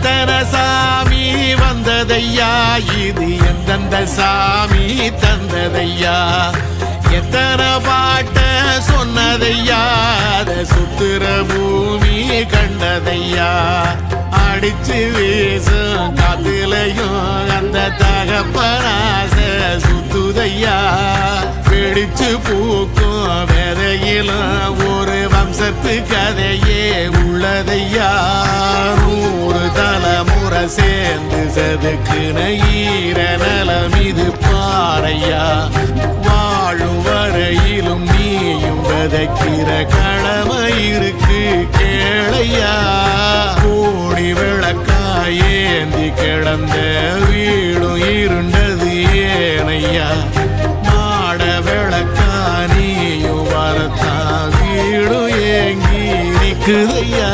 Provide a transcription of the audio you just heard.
எத்தனை சாமி வந்ததையா இது எந்தெந்த சாமி தந்ததையா எத்தனை பாட்ட சொன்னதையா அத சுத்துற பூமி கண்டதையா அடிச்சு வீசும் காத்துலையும் அந்த தகப்பனாச சுத்துதையா பிடிச்சு பூக்கும் விதையிலும் ஒரு வம்சத்து கதையே உள்ளதையா 100 தலைமுறை சேர்ந்து செதுக்குன ஈர நலம் இது பாறையா வாழும் வரையிலும் நீயும் விதைக்கிற கடமை இருக்கு கேளையா கோடி விளக்காயேந்தி கிடந்த வீடும் இருண்டது ஏனையா மாட விளக்கா நீயும் வரத்தா வீடும் ஏங்கி நிக்குதையா